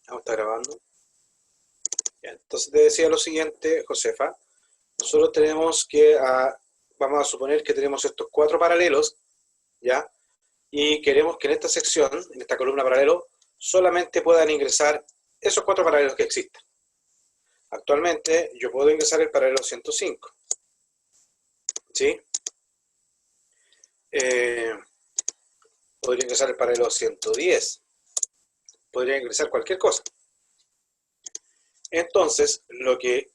Vamos a estar grabando. Ya, entonces te decía lo siguiente, Josefa. Nosotros tenemos que, vamos a suponer que tenemos estos cuatro paralelos, ¿ya? Y queremos que en esta sección, en esta columna paralelo, solamente puedan ingresar esos cuatro paralelos que existen. Actualmente yo puedo ingresar el paralelo 105, ¿sí? Eh, Podría ingresar el paralelo 110, podría ingresar cualquier cosa. Entonces, lo que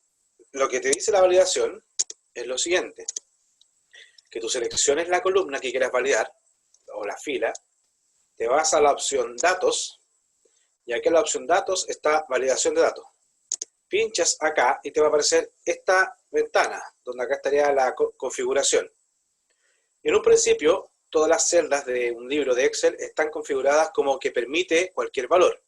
te dice la validación es lo siguiente, que tú selecciones la columna que quieras validar, o la fila, te vas a la opción datos, y aquí en la opción datos está validación de datos. Pinchas acá y te va a aparecer esta ventana, donde acá estaría la configuración. En un principio, todas las celdas de un libro de Excel están configuradas como que permite cualquier valor.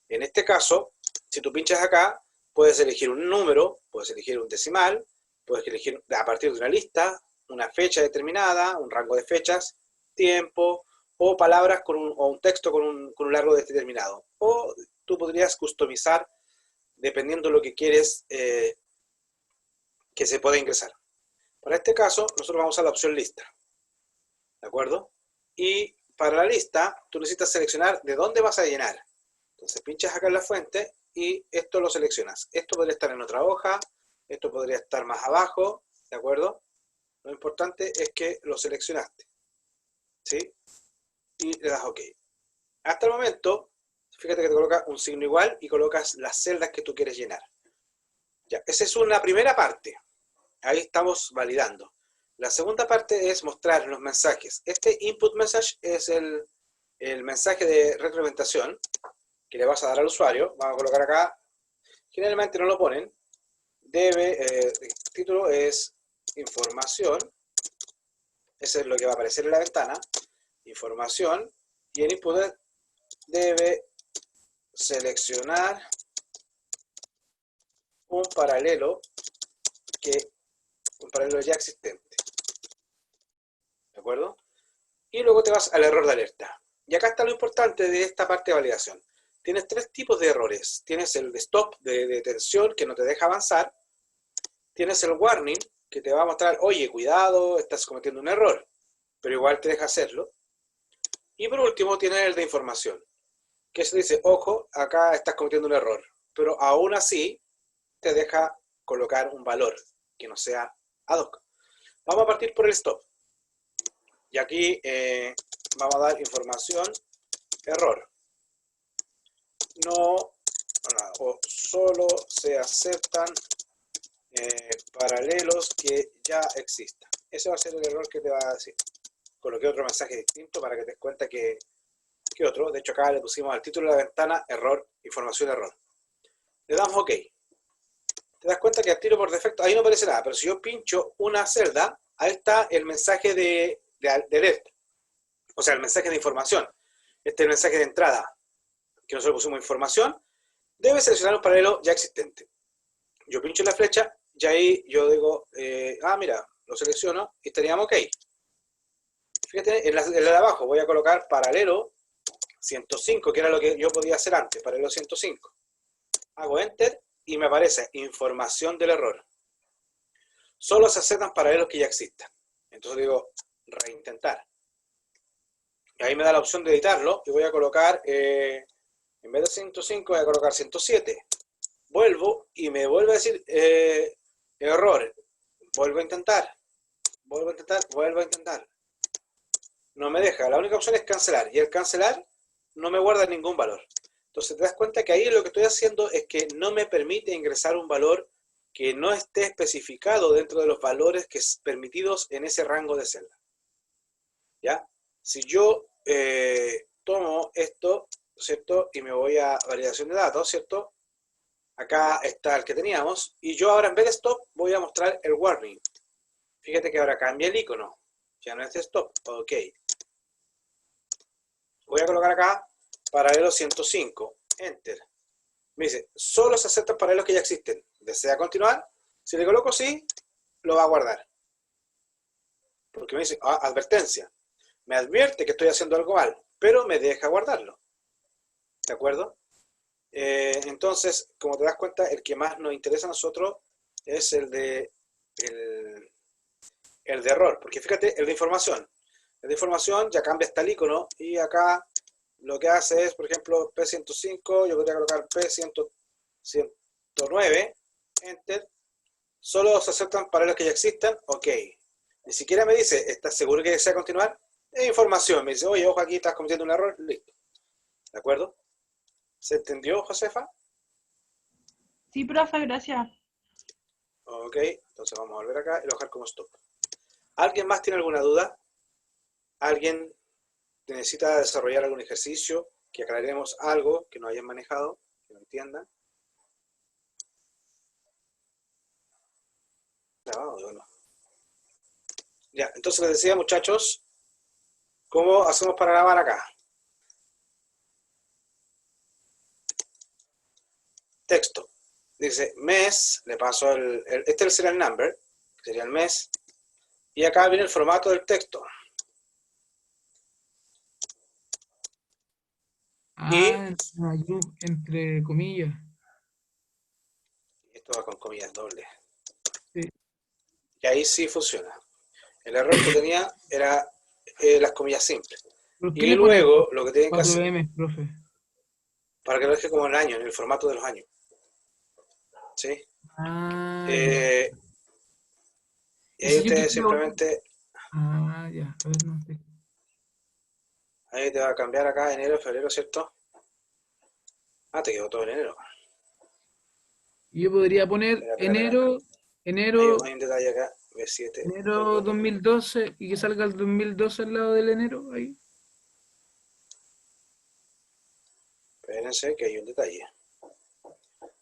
En este caso, si tú pinchas acá, puedes elegir un número, puedes elegir un decimal, puedes elegir a partir de una lista, una fecha determinada, un rango de fechas, tiempo, o palabras o un texto con un largo determinado. O tú podrías customizar dependiendo de lo que quieres que se pueda ingresar. Para este caso, nosotros vamos a la opción lista, ¿de acuerdo? Y para la lista, tú necesitas seleccionar de dónde vas a llenar. Entonces pinchas acá en la fuente y esto lo seleccionas. Esto podría estar en otra hoja, esto podría estar más abajo, ¿de acuerdo? Lo importante es que lo seleccionaste, ¿sí? Y le das OK. Hasta el momento, fíjate que te coloca un signo igual y colocas las celdas que tú quieres llenar. Ya, esa es una primera parte. Ahí estamos validando. La segunda parte es mostrar los mensajes. Este input message es el mensaje de retroalimentación que le vas a dar al usuario. Vamos a colocar acá. Generalmente no lo ponen. El título es información. Eso es lo que va a aparecer en la ventana. Información. Y el input debe seleccionar un paralelo ya existente. ¿De acuerdo? Y luego te vas al error de alerta. Y acá está lo importante de esta parte de validación. Tienes tres tipos de errores. Tienes el de stop, de detención, que no te deja avanzar. Tienes el warning, que te va a mostrar, oye, cuidado, estás cometiendo un error, pero igual te deja hacerlo. Y por último tienes el de información, que se dice, ojo, acá estás cometiendo un error, pero aún así te deja colocar un valor que no sea ad hoc. Vamos a partir por el stop. Y aquí vamos a dar información, error. No, o solo se aceptan paralelos que ya existan. Ese va a ser el error que te va a decir. Coloqué otro mensaje distinto para que te des cuenta que otro. De hecho, acá le pusimos al título de la ventana error, información error. Le damos OK. Te das cuenta que al tiro por defecto ahí no aparece nada, pero si yo pincho una celda, ahí está el mensaje de alerta. O sea, el mensaje de información. Este es el mensaje de entrada, que nosotros pusimos información. Debe seleccionar un paralelo ya existente. Yo pincho la flecha y ahí yo digo, mira, lo selecciono y estaríamos OK. Fíjate, en la de abajo voy a colocar paralelo 105, que era lo que yo podía hacer antes, paralelo 105. Hago Enter y me aparece información del error. Solo se aceptan paralelos que ya existan. Entonces digo, reintentar. Y ahí me da la opción de editarlo y voy a colocar, en vez de 105 voy a colocar 107. Vuelvo y me vuelve a decir error. Vuelvo a intentar. Vuelvo a intentar. Vuelvo a intentar. No me deja. La única opción es cancelar. Y el cancelar no me guarda ningún valor. Entonces te das cuenta que ahí lo que estoy haciendo es que no me permite ingresar un valor que no esté especificado dentro de los valores que es permitidos en ese rango de celda. ¿Ya? Si yo tomo esto, ¿cierto? Y me voy a validación de datos, ¿cierto? Acá está el que teníamos. Y yo ahora en vez de stop voy a mostrar el warning. Fíjate que ahora cambia el icono. Ya no es de stop. OK. Voy a colocar acá paralelo 105. Enter. Me dice, solo se aceptan paralelos que ya existen. ¿Desea continuar? Si le coloco sí, lo va a guardar. Porque me dice, advertencia. Me advierte que estoy haciendo algo mal, pero me deja guardarlo. ¿De acuerdo? Entonces, como te das cuenta, el que más nos interesa a nosotros es el de error, porque fíjate, el de información. El de información ya cambia hasta el icono y acá lo que hace es, por ejemplo, P105, yo podría colocar P109, Enter. Solo se aceptan paralelos que ya existan, ok. Ni siquiera me dice, ¿estás seguro que desea continuar? Es información, me dice, oye, ojo, aquí estás cometiendo un error, listo. ¿De acuerdo? ¿Se entendió, Josefa? Sí, profe, gracias. Ok, entonces vamos a volver acá y lo dejar como stop. ¿Alguien más tiene alguna duda? ¿Alguien necesita desarrollar algún ejercicio? Que aclaremos algo que no hayan manejado, que no entiendan. Bueno. Ya, entonces les decía, muchachos, ¿cómo hacemos para grabar acá? Texto. Dice mes, le paso este es el serial number, que sería el mes, y acá viene el formato del texto. Y entre comillas. esto va con comillas dobles. Sí. Y ahí sí funciona. El error que tenía era las comillas simples. ¿Por qué Y le pone luego lo que tienen que hacer, 4M, profe? para que lo deje como el año, en el formato de los años. ¿Sí? Ya. Y Y ahí si yo ustedes quiero... simplemente, Ya. A ver, no sé. ahí te va a cambiar acá enero, febrero, ¿cierto? Ah, te quedó todo en enero. Y yo podría poner Espera. enero, Hay un detalle acá, B7. enero 2012 y que salga el 2012 al lado del enero, ahí. Espérense que hay un detalle.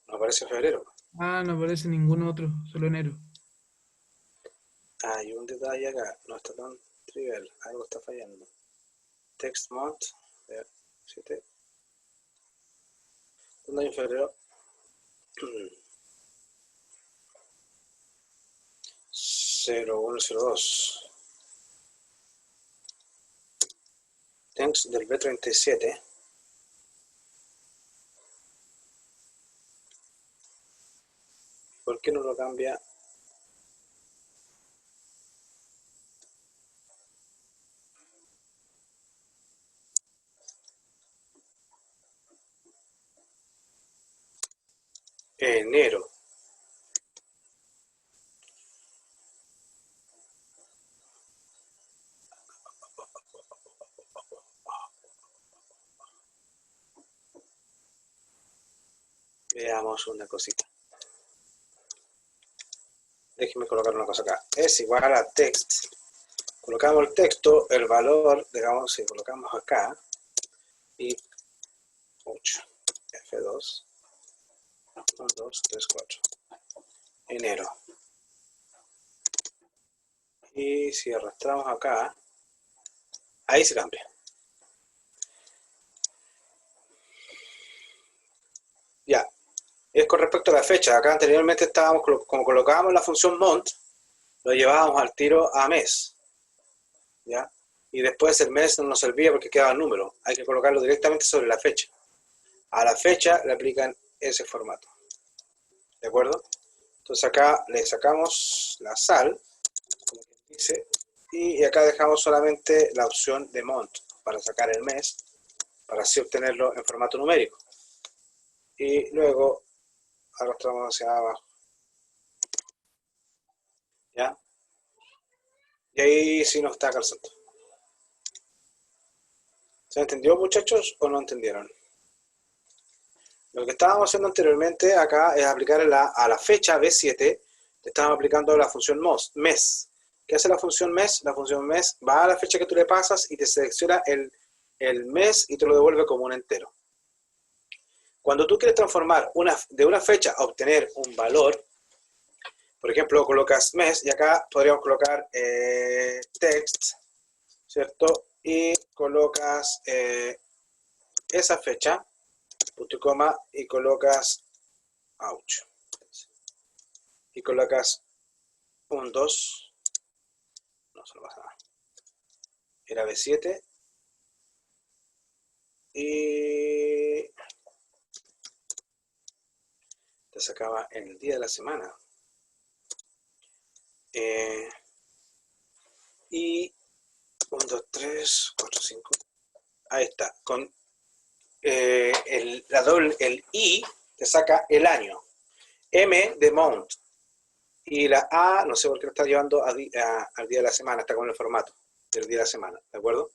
No aparece febrero. No aparece ningún otro, solo enero. Hay un detalle acá. No está tan trivial. Algo está fallando. Text mode. 7. ¿Dónde hay en febrero? 0102. Text del B37. ¿Por qué no lo cambia? Enero. Veamos una cosita. Déjenme colocar una cosa acá. Es igual a text. Colocamos el texto, el valor, digamos, si colocamos acá, y 8. F2. 1, 2, 3, 4. Enero. Y si arrastramos acá, ahí se cambia. Ya. Es con respecto a la fecha. Acá anteriormente estábamos, como colocábamos la función mont, lo llevábamos al tiro a mes. ¿Ya? Y después el mes no nos servía porque quedaba el número. Hay que colocarlo directamente sobre la fecha. A la fecha le aplican ese formato. ¿De acuerdo? Entonces acá le sacamos la sal, como dice, y acá dejamos solamente la opción de mont para sacar el mes, para así obtenerlo en formato numérico. Y luego arrastramos hacia abajo. ¿Ya? Y ahí sí nos está calzando. ¿Se entendió, muchachos, o no entendieron? Lo que estábamos haciendo anteriormente acá es aplicar a la fecha B7, estábamos aplicando la función mes. ¿Qué hace la función mes? La función mes va a la fecha que tú le pasas y te selecciona el mes y te lo devuelve como un entero. Cuando tú quieres transformar de una fecha a obtener un valor, por ejemplo, colocas mes y acá podríamos colocar text, ¿cierto? Y colocas esa fecha, punto y coma, y colocas ouch. Y colocas un 2, no se lo pasa nada. Era B7 y te sacaba en el día de la semana. Y 1, 2, 3, 4, 5. Ahí está. Con el I te saca el año. M de month. Y la A, no sé por qué lo está llevando al día de la semana, está con el formato del día de la semana, ¿de acuerdo?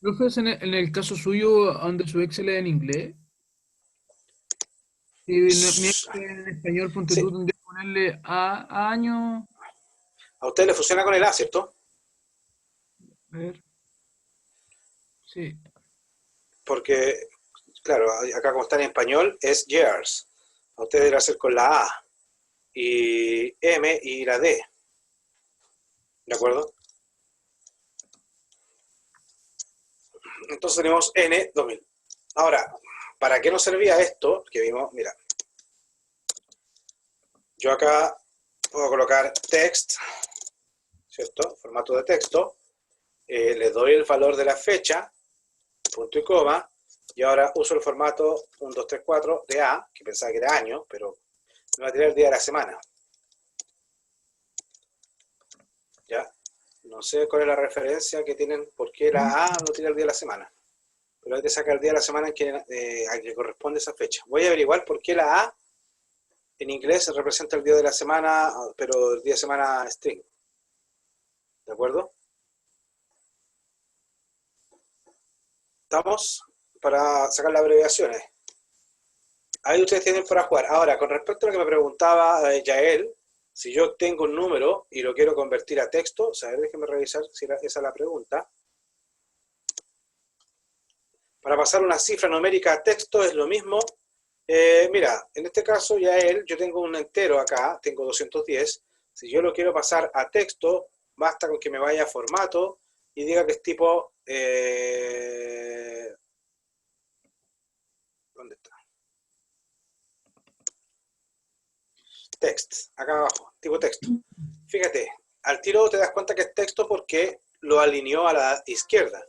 Profes, en el caso suyo, donde su Excel es en inglés, y mi Excel en español, ponte Sí, tú, tendría que ponerle a año. a usted le funciona con el A, ¿cierto? A ver, sí. Porque, claro, acá como está en español es years. A usted debe hacer con la A y M y la D, ¿de acuerdo? Entonces tenemos N 2000. Ahora, ¿para qué nos servía esto? Que vimos, mira, yo acá puedo colocar text, ¿cierto? Formato de texto, le doy el valor de la fecha, punto y coma, y ahora uso el formato 1, 2, 3, 4 de A, que pensaba que era año, pero me va a tirar el día de la semana. ¿Ya? No sé cuál es la referencia que tienen, por qué la A no tira el día de la semana. Pero hay que sacar el día de la semana en que, a que corresponde esa fecha. Voy a averiguar por qué la A en inglés representa el día de la semana, pero el día de semana string. ¿De acuerdo? Estamos para sacar las abreviaciones. Ahí ustedes tienen para jugar. Ahora, con respecto a lo que me preguntaba Yael, si yo tengo un número y lo quiero convertir a texto, o sea, déjenme revisar si esa es la pregunta. Para pasar una cifra numérica a texto es lo mismo. Mira, en este caso Yael, yo tengo un entero acá, tengo 210. Si yo lo quiero pasar a texto, basta con que me vaya a formato y diga que es tipo... ¿dónde está? Text, acá abajo, tipo texto. Fíjate, al tiro te das cuenta que es texto porque lo alineó a la izquierda.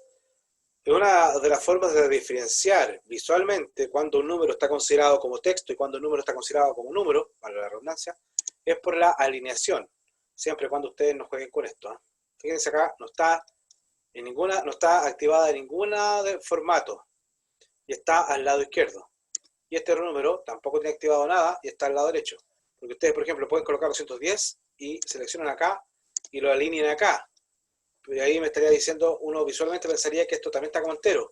Es una de las formas de diferenciar visualmente cuando un número está considerado como texto y cuando un número está considerado como número, para la redundancia, es por la alineación. Siempre cuando ustedes no jueguen con esto. Fíjense acá, no está activada en ninguna de formato y está al lado izquierdo. Y este número tampoco tiene activado nada y está al lado derecho. Porque ustedes, por ejemplo, pueden colocar 210 y seleccionan acá y lo alinean acá. Y ahí me estaría diciendo, uno visualmente pensaría que esto también está como entero.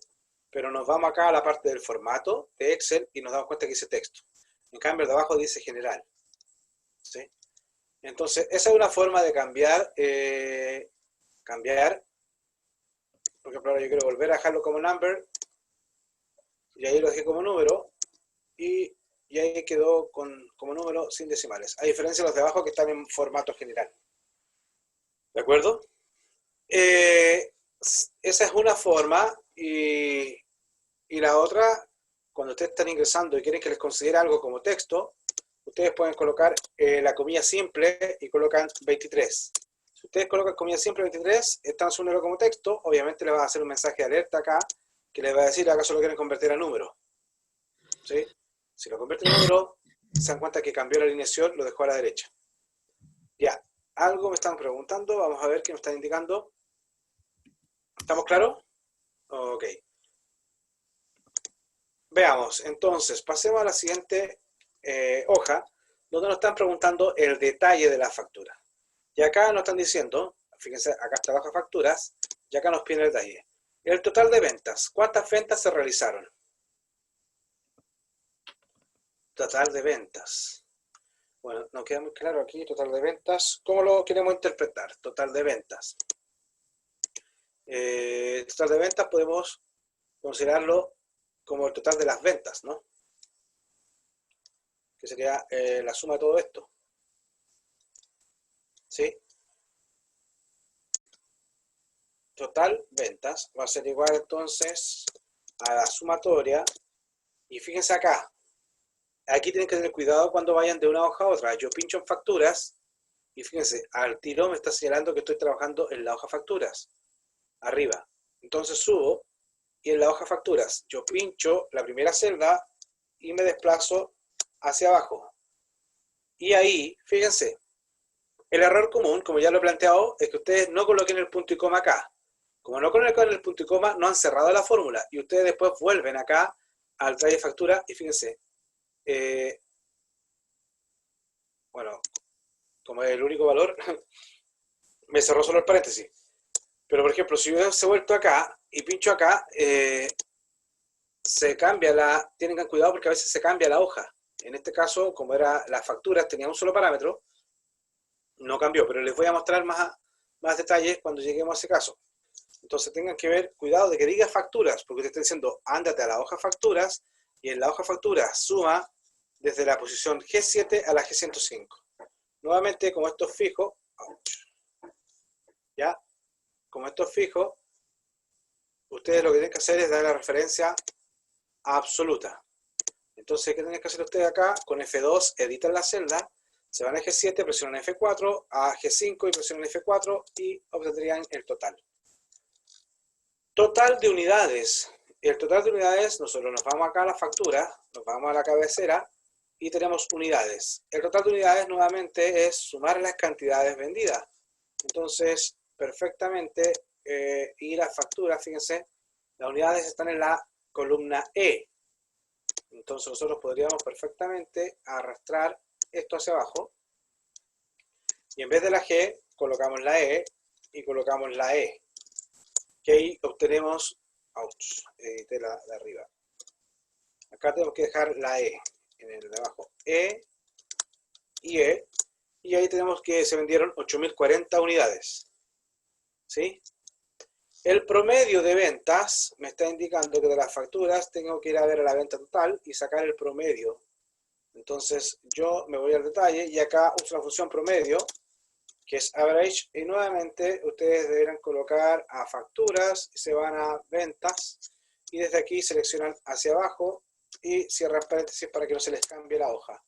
Pero nos vamos acá a la parte del formato de Excel y nos damos cuenta que dice texto. En cambio, el de abajo dice general. ¿Sí? Entonces, esa es una forma de cambiar. Por ejemplo, ahora yo quiero volver a dejarlo como number. Y ahí lo dejé como número. Y ahí quedó como número sin decimales. A diferencia de los de abajo que están en formato general. ¿De acuerdo? Esa es una forma y la otra, cuando ustedes están ingresando y quieren que les considere algo como texto, ustedes pueden colocar la comilla simple y colocan 23. Si ustedes colocan comilla simple 23, están su número como texto, obviamente les va a hacer un mensaje de alerta acá que les va a decir acaso lo quieren convertir a número. ¿Sí? Si lo convierten en número, se dan cuenta que cambió la alineación, lo dejó a la derecha. Ya, algo me están preguntando, vamos a ver qué me están indicando. ¿Estamos claros? Ok. Veamos, entonces, pasemos a la siguiente hoja, donde nos están preguntando el detalle de la factura. Y acá nos están diciendo, fíjense, acá está bajo facturas, y acá nos pide el detalle. El total de ventas, ¿cuántas ventas se realizaron? Total de ventas. Bueno, no queda muy claro aquí, total de ventas. ¿Cómo lo queremos interpretar? Total de ventas. Total de ventas podemos considerarlo como el total de las ventas, ¿no? Que sería la suma de todo esto. ¿Sí? Total ventas va a ser igual entonces a la sumatoria. Y fíjense acá. Aquí tienen que tener cuidado cuando vayan de una hoja a otra. Yo pincho en facturas y fíjense, al tiro me está señalando que estoy trabajando en la hoja facturas. Arriba. Entonces subo y en la hoja facturas. Yo pincho la primera celda y me desplazo hacia abajo. Y ahí, fíjense, el error común, como ya lo he planteado, es que ustedes no coloquen el punto y coma acá. Como no colocan el punto y coma, no han cerrado la fórmula. Y ustedes después vuelven acá al detalle de factura y fíjense, bueno, como es el único valor, me cerró solo el paréntesis. Pero por ejemplo, si yo hubiese vuelto acá y pincho acá, se cambia tienen cuidado porque a veces se cambia la hoja. En este caso, como era las facturas, tenía un solo parámetro, no cambió, pero les voy a mostrar más detalles cuando lleguemos a ese caso. Entonces tengan que ver, cuidado de que diga facturas, porque te está diciendo, ándate a la hoja facturas, y en la hoja facturas suma desde la posición G7 a la G105. Nuevamente, como esto es fijo, ¿ya? Como esto es fijo, ustedes lo que tienen que hacer es dar la referencia absoluta. Entonces, ¿qué tienen que hacer ustedes acá? Con F2 editan la celda, se van a G7, presionan F4, a G5 y presionan F4 y obtendrían el total. Total de unidades. El total de unidades, nosotros nos vamos acá a la factura, nos vamos a la cabecera y tenemos unidades. El total de unidades nuevamente es sumar las cantidades vendidas. Entonces, perfectamente, ir a factura, fíjense, las unidades están en la columna E. Entonces nosotros podríamos perfectamente arrastrar esto hacia abajo y en vez de la G colocamos la E y colocamos la E, que ahí obtenemos, edité la de arriba, acá tenemos que dejar la E en el de abajo, E, y ahí tenemos que se vendieron 8.040 unidades, ¿sí? El promedio de ventas me está indicando que de las facturas tengo que ir a ver a la venta total y sacar el promedio. Entonces yo me voy al detalle y acá uso la función promedio, que es average, y nuevamente ustedes deberán colocar a facturas, y se van a ventas, y desde aquí seleccionan hacia abajo y cierran paréntesis para que no se les cambie la hoja.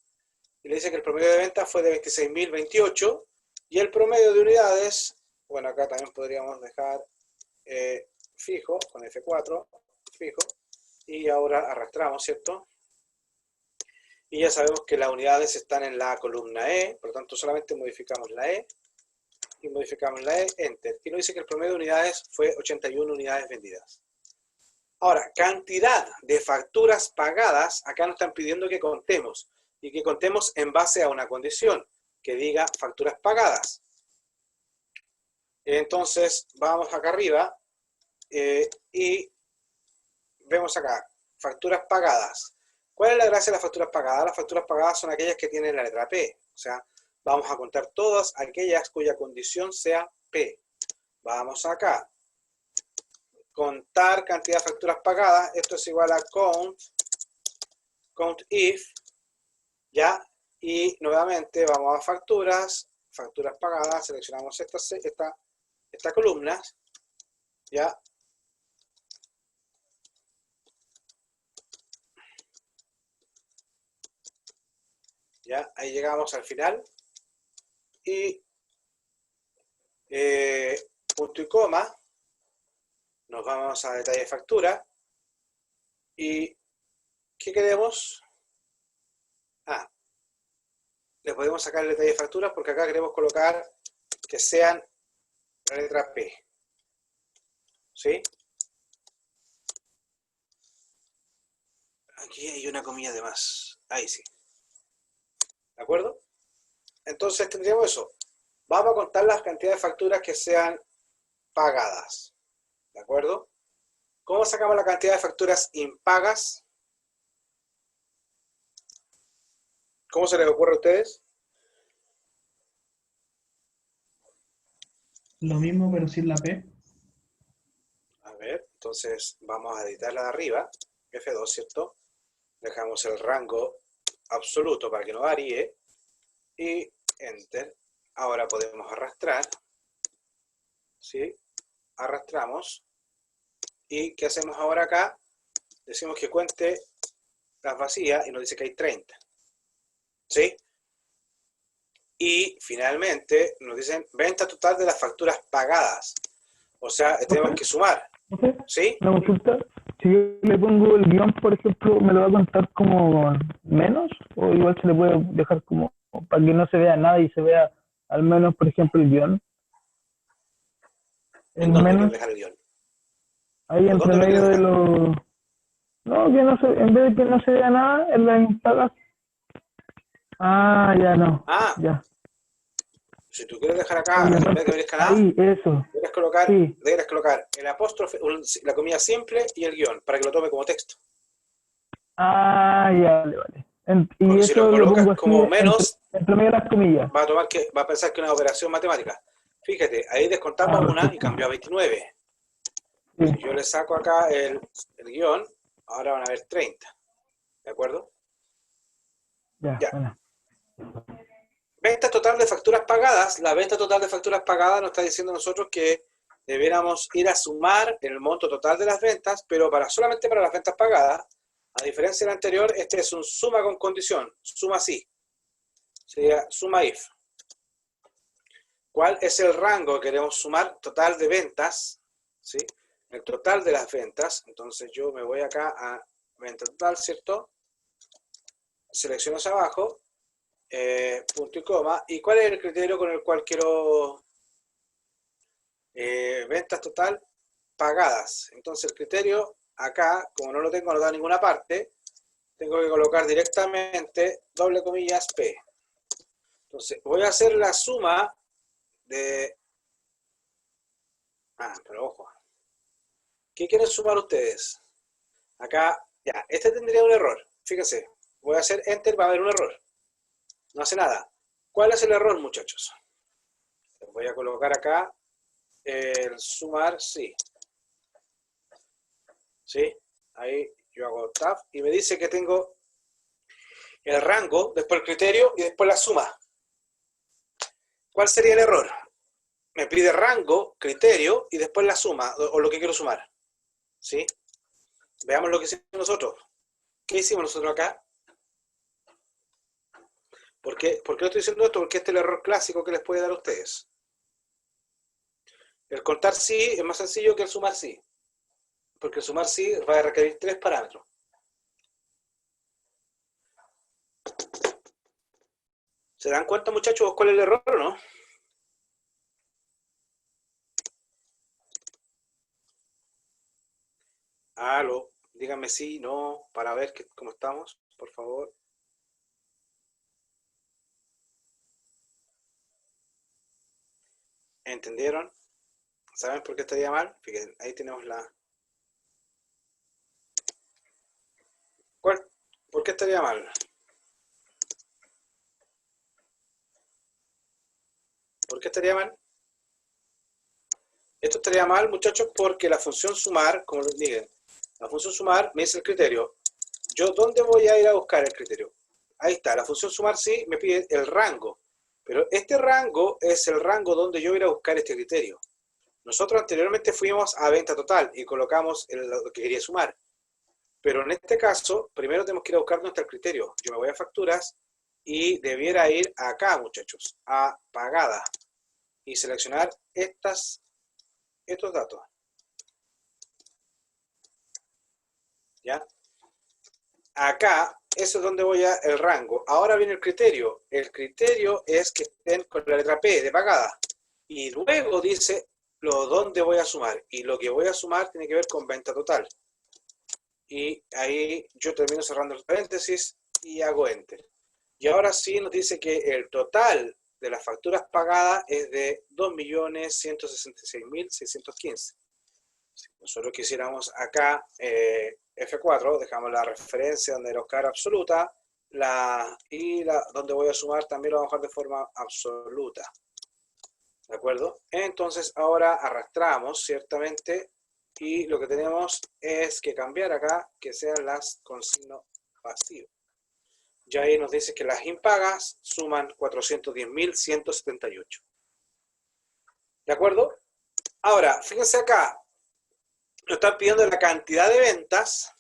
Y le dice que el promedio de ventas fue de 26.028 y el promedio de unidades, bueno, acá también podríamos dejar fijo, con F4, fijo, y ahora arrastramos, ¿cierto? Y ya sabemos que las unidades están en la columna E, por lo tanto solamente modificamos la E, y modificamos la E, Enter, y nos dice que el promedio de unidades fue 81 unidades vendidas. Ahora, cantidad de facturas pagadas, acá nos están pidiendo que contemos, y que contemos en base a una condición, que diga facturas pagadas. Entonces, vamos acá arriba y vemos acá, facturas pagadas. ¿Cuál es la gracia de las facturas pagadas? Las facturas pagadas son aquellas que tienen la letra P. O sea, vamos a contar todas aquellas cuya condición sea P. Vamos acá. Contar cantidad de facturas pagadas. Esto es igual a count if, ¿ya? Y nuevamente vamos a facturas pagadas, seleccionamos esta columna, ¿ya? ¿Ya? Ahí llegamos al final y punto y coma, nos vamos a detalle de factura y ¿qué queremos? Le podemos sacar el detalle de facturas porque acá queremos colocar que sean la letra P, ¿sí? Aquí hay una comilla de más, ahí sí. ¿De acuerdo? Entonces tendríamos eso. Vamos a contar las cantidades de facturas que sean pagadas. ¿De acuerdo? ¿Cómo sacamos la cantidad de facturas impagas? ¿Cómo se les ocurre a ustedes? Lo mismo, pero sin la P. A ver, entonces vamos a editar la de arriba, F2, ¿cierto? Dejamos el rango absoluto para que no varíe y Enter. Ahora podemos arrastrar, ¿sí? Arrastramos y ¿qué hacemos ahora acá? Decimos que cuente las vacías y nos dice que hay 30, ¿sí? Y finalmente nos dicen venta total de las facturas pagadas. O sea, tenemos que sumar, ¿sí? Una consulta. si yo le pongo el guión, por ejemplo, ¿me lo va a contar como menos? ¿O igual se le puede dejar como para que no se vea nada y se vea al menos, por ejemplo, el guión? ¿En El dónde menos, quieres dejar el guión? ahí ¿Por entre dónde lo medio quieres de dejar? los... No, que no se, en vez de que no se vea nada en las instalas. Ah, ya no, Ah, ya. si tú quieres dejar acá, Oye, en vez de que entonces, aparezca nada, ahí, eso, sí, deberías colocar el apóstrofe, la comilla simple y el guión, para que lo tome como texto. ah, ya, vale, vale. Y Porque si lo eso lo colocas pongo así como menos, entre medio de las comillas. va a pensar que es una operación matemática. Fíjate, ahí Ah, descontamos una y perfecto. cambió a 29. Sí, Si yo le saco acá el guión, ahora van a ver 30. ¿De acuerdo? ya, Ya. bueno. Venta total de facturas pagadas. La venta total de facturas pagadas nos está diciendo a nosotros que debiéramos ir a sumar el monto total de las ventas, pero solamente para las ventas pagadas. A diferencia del anterior, este es un suma con condición, suma sí. Sería suma if. ¿Cuál es el rango que queremos sumar? Total de ventas, ¿sí? El total de las ventas. Entonces yo me voy acá a venta total, ¿cierto? Selecciono hacia abajo, punto y coma. ¿Y cuál es el criterio con el cual quiero ventas total pagadas? Entonces el criterio acá, como no lo tengo anotado en ninguna parte, tengo que colocar directamente doble comillas P. Entonces voy a hacer la suma de... Ah, pero ojo. ¿Qué quieren sumar ustedes? Acá, ya, este tendría un error. Fíjense, voy a hacer Enter, va a haber un error. No hace nada. ¿Cuál es el error, muchachos? Voy a colocar acá el sumar sí. ¿Sí? Ahí yo hago Tab y me dice que tengo el rango, después el criterio y después la suma. ¿Cuál sería el error? Me pide rango, criterio y después la suma o lo que quiero sumar. ¿Sí? Veamos lo que hicimos nosotros. ¿Qué hicimos nosotros acá? ¿Por qué estoy diciendo esto? Porque este es el error clásico que les puede dar a ustedes. El contar sí es más sencillo que el sumar sí. Porque el sumar sí va a requerir 3 parámetros. ¿Se dan cuenta, muchachos, cuál es el error o no? Aló, díganme sí, no, para ver cómo estamos, por favor. ¿Entendieron? ¿Saben por qué estaría mal? Fíjense, ahí tenemos la... ¿Por qué estaría mal? ¿Por qué estaría mal? Esto estaría mal, muchachos, porque la función sumar, como les dije, la función sumar me dice el criterio. ¿Yo dónde voy a ir a buscar el criterio? Ahí está, la función sumar sí me pide el rango. Pero este rango es el rango donde yo voy a ir a buscar este criterio. Nosotros anteriormente fuimos a venta total y colocamos lo que quería sumar. Pero en este caso, primero tenemos que ir a buscar nuestro criterio. Yo me voy a facturas y debiera ir acá, muchachos, a pagada. Y seleccionar estos datos. ¿Ya? Acá, eso es donde voy a el rango. Ahora viene el criterio. El criterio es que estén con la letra P de pagada. Y luego dice dónde voy a sumar. Y lo que voy a sumar tiene que ver con venta total. Y ahí yo termino cerrando el paréntesis y hago Enter. Y ahora sí nos dice que el total de las facturas pagadas es de 2.166.615. Si nosotros quisiéramos acá F4, dejamos la referencia donde era Oscar absoluta, donde voy a sumar también lo vamos a dejar de forma absoluta. ¿De acuerdo? Entonces ahora arrastramos, ciertamente, y lo que tenemos es que cambiar acá, que sean las con signo vacío. Ya ahí nos dice que las impagas suman 410.178. ¿De acuerdo? Ahora, fíjense acá, nos están pidiendo la cantidad de ventas,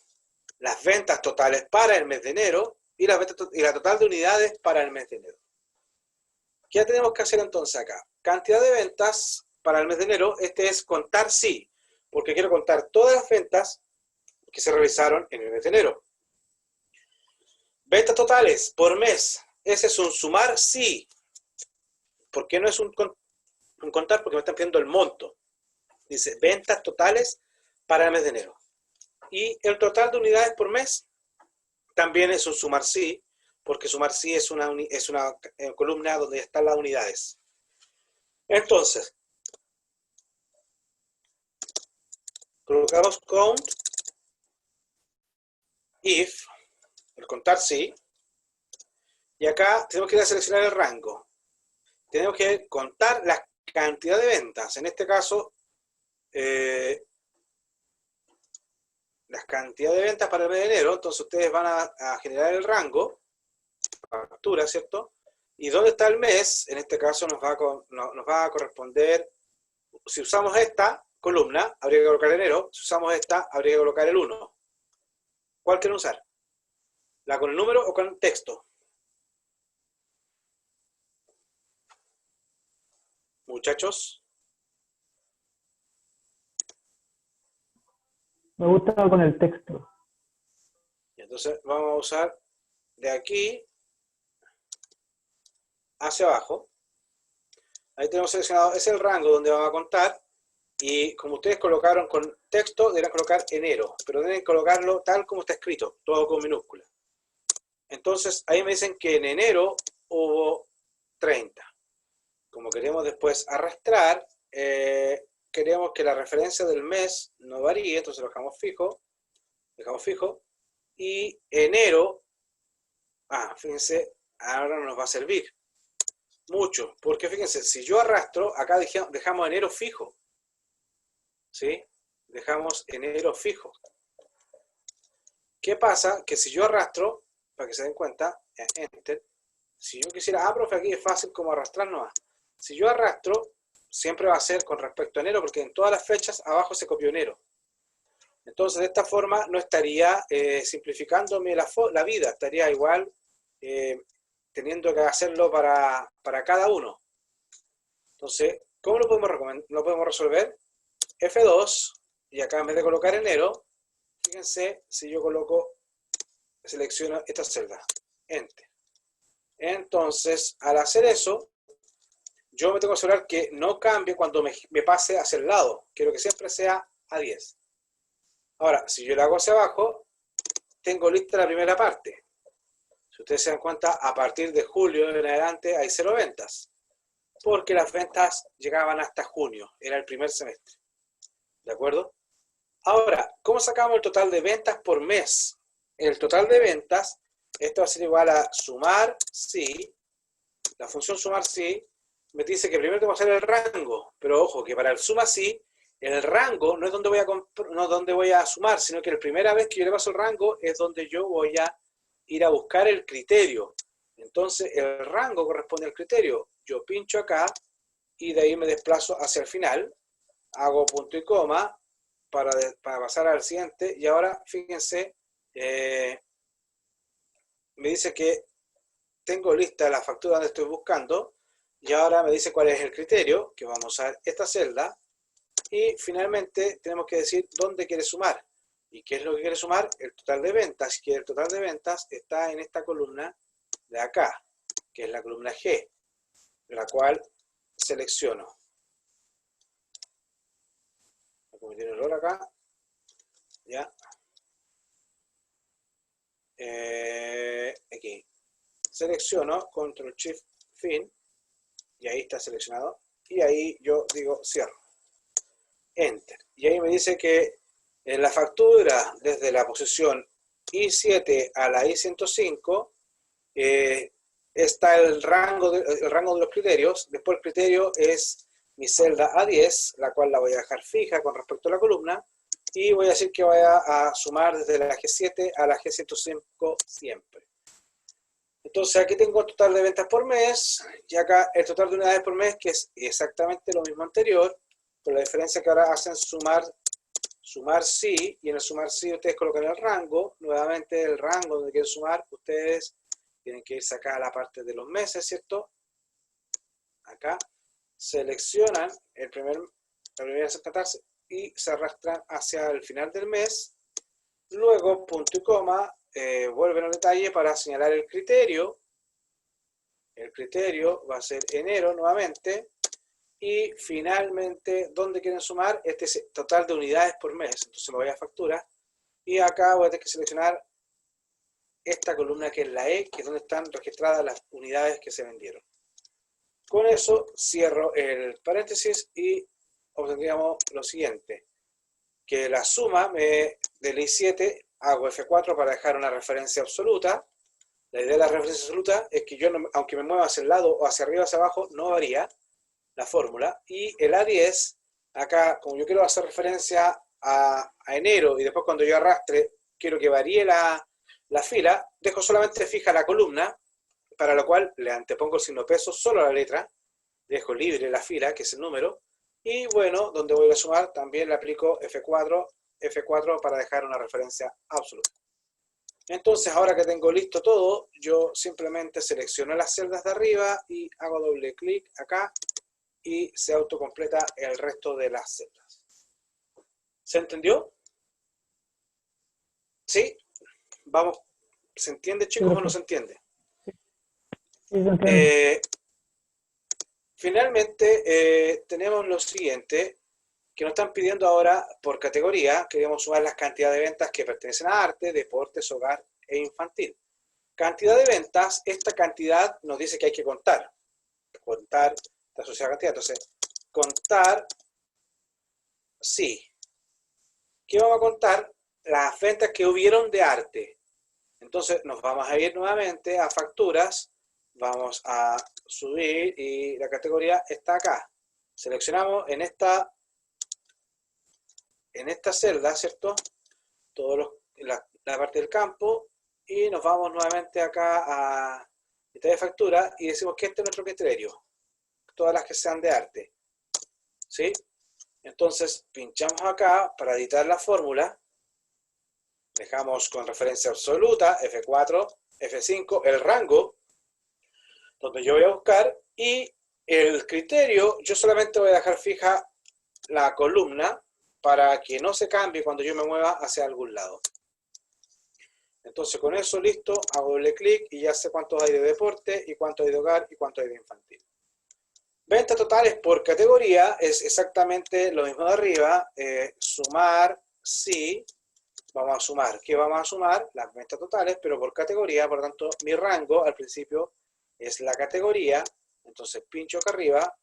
las ventas totales para el mes de enero y la total de unidades para el mes de enero. ¿Qué tenemos que hacer entonces acá? Cantidad de ventas para el mes de enero, este es contar sí, porque quiero contar todas las ventas que se realizaron en el mes de enero. Ventas totales por mes. Ese es un sumar, sí. ¿Por qué no es un contar? Porque me están pidiendo el monto. Dice ventas totales para el mes de enero. Y el total de unidades por mes también es un sumar, sí. Porque sumar, sí es una columna donde están las unidades. Entonces, colocamos count if, el contar sí, y acá tenemos que ir a seleccionar el rango. Tenemos que contar la cantidad de ventas, en este caso, las cantidades de ventas para el mes de enero. Entonces ustedes van a generar el rango, factura, ¿cierto? Y dónde está el mes, en este caso nos va a corresponder, si usamos esta columna, habría que colocar enero. Si usamos esta, habría que colocar el 1. ¿Cuál quieren usar? ¿La con el número o con el texto? Muchachos. Me gusta con el texto. Y entonces vamos a usar de aquí hacia abajo. Ahí tenemos seleccionado, es el rango donde vamos a contar. Y como ustedes colocaron con texto, deberán colocar enero, pero deben colocarlo tal como está escrito, todo con minúscula. Entonces, ahí me dicen que en enero hubo 30. Como queremos después arrastrar, queremos que la referencia del mes no varíe, entonces lo dejamos fijo. Y enero, fíjense, ahora nos va a servir mucho, porque fíjense, si yo arrastro, acá dejamos enero fijo. ¿Sí? Dejamos enero fijo. ¿Qué pasa? Que si yo arrastro, para que se den cuenta, enter, si yo quisiera, profe, aquí es fácil como arrastrar nomás. Si yo arrastro, siempre va a ser con respecto a enero, porque en todas las fechas abajo se copió enero. Entonces, de esta forma, no estaría simplificándome la vida, estaría igual teniendo que hacerlo para cada uno. Entonces, ¿cómo lo podemos resolver? F2, y acá en vez de colocar enero, fíjense, si yo selecciono esta celda, Enter. Entonces, al hacer eso, yo me tengo que asegurar que no cambie cuando me pase hacia el lado. Quiero que siempre sea a 10. Ahora, si yo lo hago hacia abajo, tengo lista la primera parte. Si ustedes se dan cuenta, a partir de julio en adelante hay 0 ventas. Porque las ventas llegaban hasta junio, era el primer semestre. ¿De acuerdo? Ahora, ¿cómo sacamos el total de ventas por mes? El total de ventas, esto va a ser igual a sumar si, la función sumar si, me dice que primero tengo que hacer el rango, pero ojo, que para el suma si, el rango no es donde voy a sumar, sino que la primera vez que yo le paso el rango es donde yo voy a ir a buscar el criterio. Entonces, el rango corresponde al criterio. Yo pincho acá y de ahí me desplazo hacia el final. Hago punto y coma para pasar al siguiente, y ahora fíjense, me dice que tengo lista la factura donde estoy buscando, y ahora me dice cuál es el criterio, que vamos a usar esta celda, y finalmente tenemos que decir dónde quiere sumar. ¿Y qué es lo que quiere sumar? El total de ventas, que el total de ventas está en esta columna de acá, que es la columna G, la cual selecciono. Cometí un error acá, ya, aquí, selecciono, control shift fin, y ahí está seleccionado, y ahí yo digo cierro, enter, y ahí me dice que en la factura, desde la posición I7 a la I105, está el rango de los criterios. Después el criterio es mi celda A10, la cual la voy a dejar fija con respecto a la columna, y voy a decir que voy a sumar desde la G7 a la G105 siempre. Entonces aquí tengo el total de ventas por mes, y acá el total de unidades por mes, que es exactamente lo mismo anterior, con la diferencia que ahora hacen sumar sí, y en el sumar sí ustedes colocan el rango, nuevamente el rango donde quieren sumar, ustedes tienen que irse acá a la parte de los meses, ¿cierto? Acá seleccionan la primera secretaria y se arrastran hacia el final del mes, Luego, punto y coma, vuelven al detalle para señalar el criterio. El criterio va a ser enero nuevamente. Y finalmente, ¿dónde quieren sumar? Este es el total de unidades por mes. Entonces me voy a factura. Y acá voy a tener que seleccionar esta columna que es la E, que es donde están registradas las unidades que se vendieron. Con eso cierro el paréntesis y obtendríamos lo siguiente. Que la suma del I7 hago F4 para dejar una referencia absoluta. La idea de la referencia absoluta es que yo, aunque me mueva hacia el lado o hacia arriba o hacia abajo, no varía la fórmula. Y el A10, acá, como yo quiero hacer referencia a enero y después cuando yo arrastre, quiero que varíe la fila, dejo solamente fija la columna, para lo cual le antepongo el signo peso solo a la letra, dejo libre la fila, que es el número, y bueno, donde voy a sumar también le aplico F4 para dejar una referencia absoluta. Entonces, ahora que tengo listo todo, yo simplemente selecciono las celdas de arriba y hago doble clic acá y se autocompleta el resto de las celdas. ¿Se entendió? ¿Sí? Vamos. ¿Se entiende, chicos, o no se entiende? Sí, se entiende. Finalmente, tenemos lo siguiente, que nos están pidiendo ahora por categoría. Queremos sumar las cantidades de ventas que pertenecen a arte, deportes, hogar e infantil. Cantidad de ventas, esta cantidad nos dice que hay que contar. Contar la asociada cantidad. Entonces, contar, sí. ¿Qué vamos a contar? Las ventas que hubieron de arte. Entonces, nos vamos a ir nuevamente a facturas. Vamos a subir y la categoría está acá. Seleccionamos en esta celda, ¿cierto? La parte del campo y nos vamos nuevamente acá a lista de factura y decimos que este es nuestro criterio. Todas las que sean de arte. ¿Sí? Entonces, pinchamos acá para editar la fórmula. Dejamos con referencia absoluta, F4, F5, el rango, donde yo voy a buscar, y el criterio, yo solamente voy a dejar fija la columna para que no se cambie cuando yo me mueva hacia algún lado. Entonces con eso listo, hago doble clic y ya sé cuántos hay de deporte y cuántos hay de hogar y cuántos hay de infantil. Ventas totales por categoría es exactamente lo mismo de arriba, sumar, sí, vamos a sumar. ¿Qué vamos a sumar? Las ventas totales, pero por categoría, por lo tanto mi rango al principio es la categoría, entonces pincho acá arriba,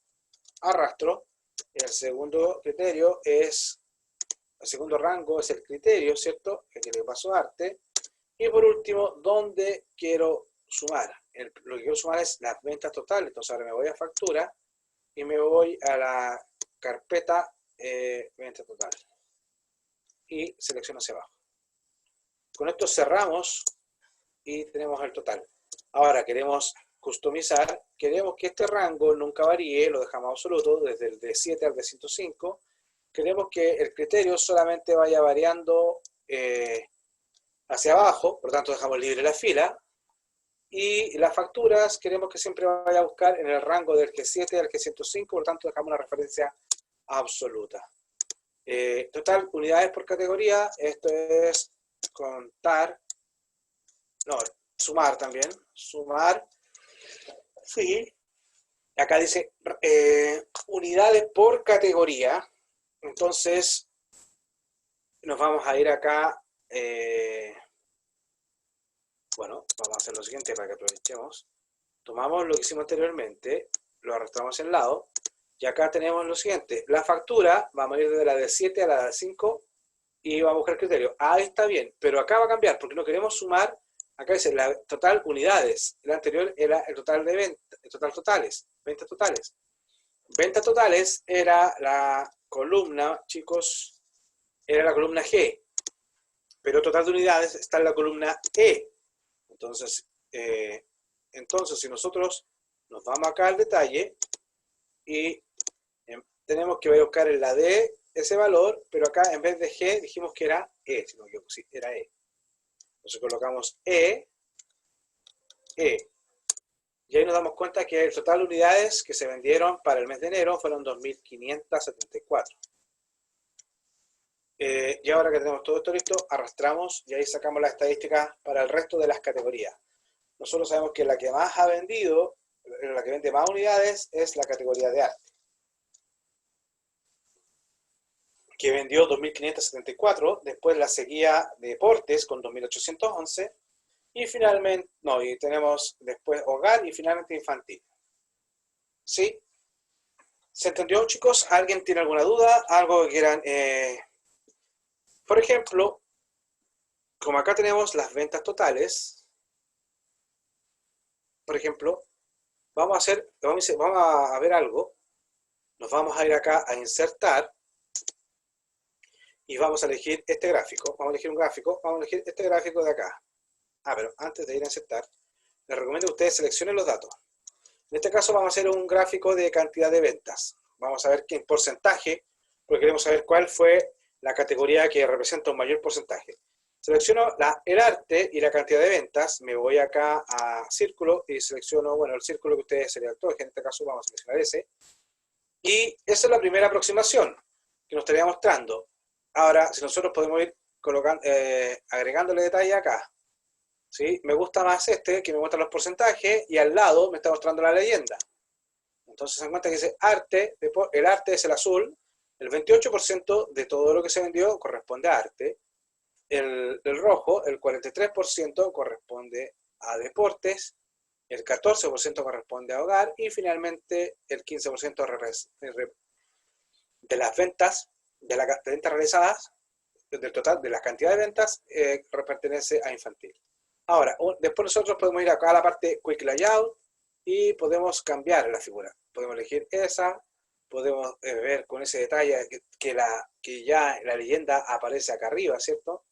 arrastro, el segundo criterio es, el segundo rango es el criterio, ¿cierto? Que le paso a arte, y por último, ¿dónde quiero sumar? Lo que quiero sumar es las ventas totales, entonces ahora me voy a factura, y me voy a la carpeta venta total, y selecciono hacia abajo. Con esto cerramos, y tenemos el total. Ahora queremos customizar, queremos que este rango nunca varíe, lo dejamos absoluto, desde el D7 al D105. Queremos que el criterio solamente vaya variando hacia abajo, por lo tanto dejamos libre la fila. Y las facturas queremos que siempre vaya a buscar en el rango del G7 al G105, por lo tanto dejamos una referencia absoluta. Total, unidades por categoría, esto es contar, no, sumar también, sumar, sí, acá dice unidades por categoría, entonces nos vamos a ir acá, bueno, vamos a hacer lo siguiente para que aprovechemos, tomamos lo que hicimos anteriormente, lo arrastramos en lado, y acá tenemos lo siguiente, la factura, vamos a ir desde la de 7 a la de 5, y vamos a buscar el criterio. Ahí está bien, pero acá va a cambiar, porque no queremos sumar, acá dice la total unidades, el anterior era el total de ventas, el total totales, ventas totales. Ventas totales era la columna, chicos, era la columna G, pero total de unidades está en la columna E. Entonces, si nosotros nos vamos acá al detalle y tenemos que buscar en la D ese valor, pero acá en vez de G dijimos que era E, sino que sí, era E. Entonces colocamos E, y ahí nos damos cuenta que el total de unidades que se vendieron para el mes de enero fueron 2.574. Y ahora que tenemos todo esto listo, arrastramos y ahí sacamos las estadísticas para el resto de las categorías. Nosotros sabemos que la que más ha vendido, la que vende más unidades, es la categoría de arte, que vendió 2.574, después la seguía deportes con 2.811, y finalmente, y tenemos después hogar y finalmente infantil. ¿Sí? ¿Se entendió, chicos? ¿Alguien tiene alguna duda? ¿Algo que quieran? Por ejemplo, como acá tenemos las ventas totales, por ejemplo, vamos a ver algo. Nos vamos a ir acá a insertar y vamos a elegir este gráfico. Vamos a elegir un gráfico, vamos a elegir este gráfico de acá. Pero antes de ir a insertar, les recomiendo que ustedes seleccionen los datos. En este caso vamos a hacer un gráfico de cantidad de ventas. Vamos a ver qué porcentaje, porque queremos saber cuál fue la categoría que representa un mayor porcentaje. Selecciono el arte y la cantidad de ventas, me voy acá a círculo y selecciono, el círculo que ustedes seleccionan, que en este caso vamos a seleccionar ese. Y esa es la primera aproximación que nos estaría mostrando. Ahora, si nosotros podemos ir agregándole detalle acá. ¿Sí? Me gusta más que me muestra los porcentajes, y al lado me está mostrando la leyenda. Entonces se dan cuenta que dice arte, el arte es el azul, el 28% de todo lo que se vendió corresponde a arte, el rojo, el 43% corresponde a deportes, el 14% corresponde a hogar, y finalmente el 15% de las ventas, de ventas realizadas, del total de la cantidad de ventas, pertenece a infantil. Ahora, después nosotros podemos ir acá a la parte Quick Layout y podemos cambiar la figura. Podemos elegir esa, podemos ver con ese detalle que ya la leyenda aparece acá arriba, ¿cierto?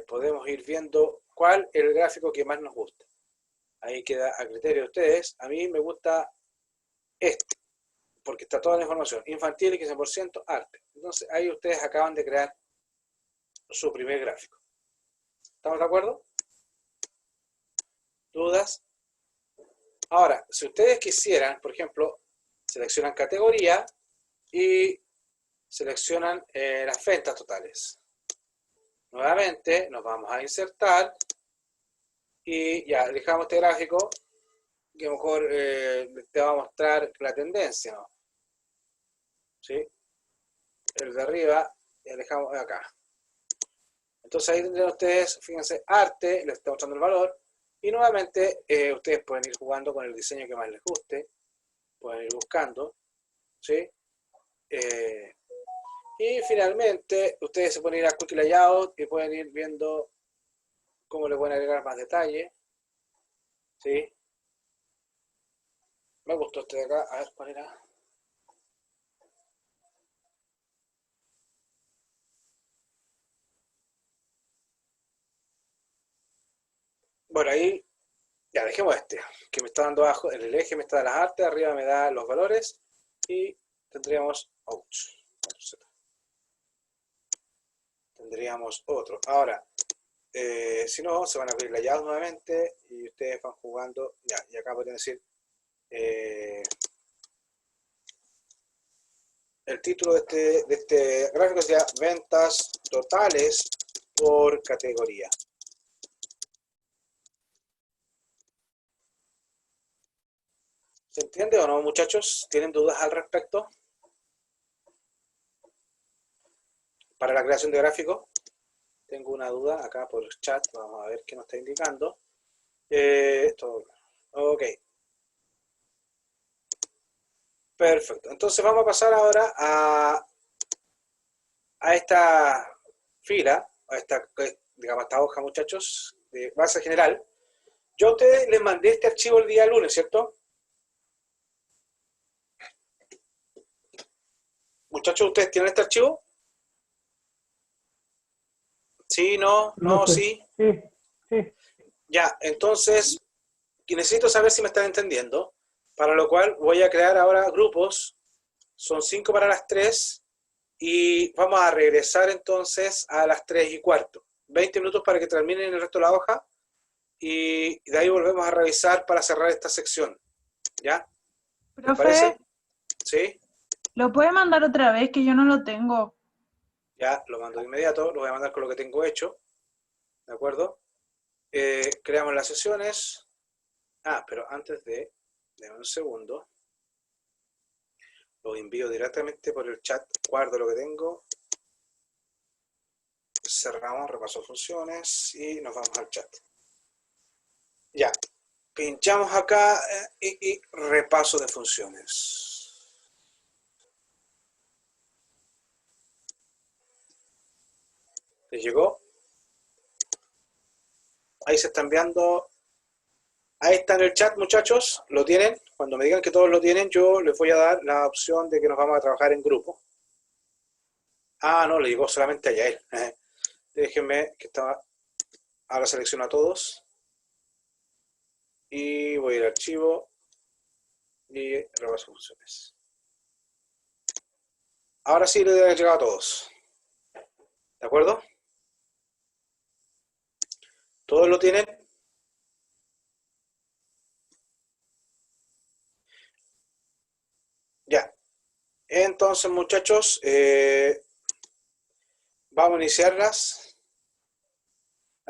Podemos ir viendo cuál es el gráfico que más nos gusta. Ahí queda a criterio de ustedes. A mí me gusta este, porque está toda la información. Infantil y 15% arte. Entonces ahí ustedes acaban de crear su primer gráfico. ¿Estamos de acuerdo? ¿Dudas? Ahora, si ustedes quisieran, por ejemplo, seleccionan categoría y seleccionan las ventas totales. Nuevamente nos vamos a insertar y ya dejamos este gráfico que a lo mejor te va a mostrar la tendencia, ¿no? ¿Sí? El de arriba y dejamos acá. Entonces ahí tendrán ustedes, fíjense, arte, les está mostrando el valor, y nuevamente ustedes pueden ir jugando con el diseño que más les guste, pueden ir buscando, ¿sí? Y finalmente ustedes se pueden ir a Quick Layout y pueden ir viendo cómo le pueden agregar más detalle, ¿sí? Me gustó este de acá, a ver cuál era. Bueno, ahí ya dejemos que me está dando abajo, el eje me está dando las artes, arriba me da los valores, y tendríamos, tendríamos otro. Ahora, si no, se van a abrir layout nuevamente y ustedes van jugando, ya, y acá pueden decir, el título de este gráfico sería ventas totales por categoría. ¿Se entiende o no, muchachos? ¿Tienen dudas al respecto? Para la creación de gráfico, tengo una duda acá por el chat, vamos a ver qué nos está indicando. Ok. Perfecto. Entonces vamos a pasar ahora a esta fila, digamos, esta hoja, muchachos, de base general. Yo a ustedes les mandé este archivo el día lunes, ¿cierto? Muchachos, ¿ustedes tienen este archivo? ¿Sí, no, sí? Sí. Ya, entonces, necesito saber si me están entendiendo, para lo cual voy a crear ahora grupos, son 5 para las 3, y vamos a regresar entonces a las 3:15. 20 minutos para que terminen el resto de la hoja, y de ahí volvemos a revisar para cerrar esta sección. ¿Ya? ¿Te parece? Profe, ¿Sí? ¿lo puede mandar otra vez que yo no lo tengo? Ya lo mando de inmediato, lo voy a mandar con lo que tengo hecho. ¿De acuerdo? Creamos las sesiones. Pero antes denme un segundo. Lo envío directamente por el chat. Guardo lo que tengo. Cerramos, repaso funciones y nos vamos al chat. Ya. Pinchamos acá y repaso de funciones. ¿Les llegó? Ahí se está enviando. Ahí está en el chat, muchachos. ¿Lo tienen? Cuando me digan que todos lo tienen, yo les voy a dar la opción de que nos vamos a trabajar en grupo. No, le llegó solamente a Yael. Déjenme que estaba... Ahora selecciono a todos. Y voy a ir al archivo. Y repaso funciones. Ahora sí le debe haber llegado a todos. ¿De acuerdo? ¿Todos lo tienen? Ya. Entonces, muchachos, vamos a iniciar las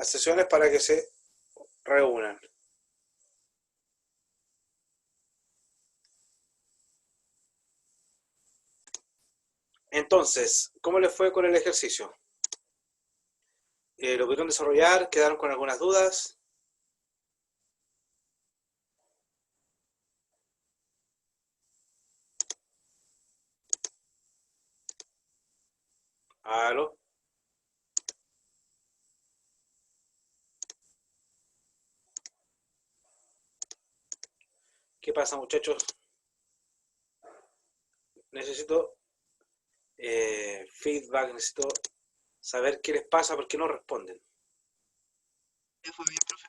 sesiones para que se reúnan. Entonces, ¿cómo les fue con el ejercicio? ¿Lo pudieron desarrollar? ¿Quedaron con algunas dudas? ¿Aló? ¿Qué pasa, muchachos? Necesito feedback, necesito saber qué les pasa, por qué no responden. Fue bien, profe.